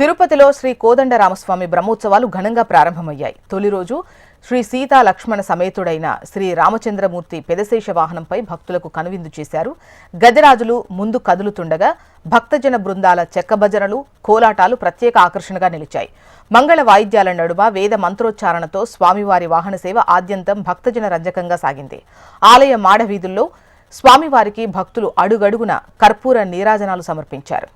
తిరుపతిలో శ్రీ కోదండరామస్వామి బ్రహ్మోత్సవాలు ఘనంగా ప్రారంభమయ్యాయి. తొలి రోజు శ్రీ సీతా లక్ష్మణ సమేతుడైన శ్రీ రామచంద్రమూర్తి పెదశేష వాహనంపై భక్తులకు కనువిందు చేశారు. గజరాజులు ముందు కదులుతుండగా భక్తజన బృందాల చెక్కభజనలు, కోలాటాలు ప్రత్యేక ఆకర్షణగా నిలిచాయి. మంగళ వాయిద్యాల నడుమ వేద మంత్రోచ్చారణతో స్వామివారి వాహన సేవ ఆద్యంతం భక్తజన రంజకంగా సాగింది. ఆలయ మాడవీధుల్లో స్వామివారికి భక్తులు అడుగడుగున కర్పూర నీరాజనాలు సమర్పించారు.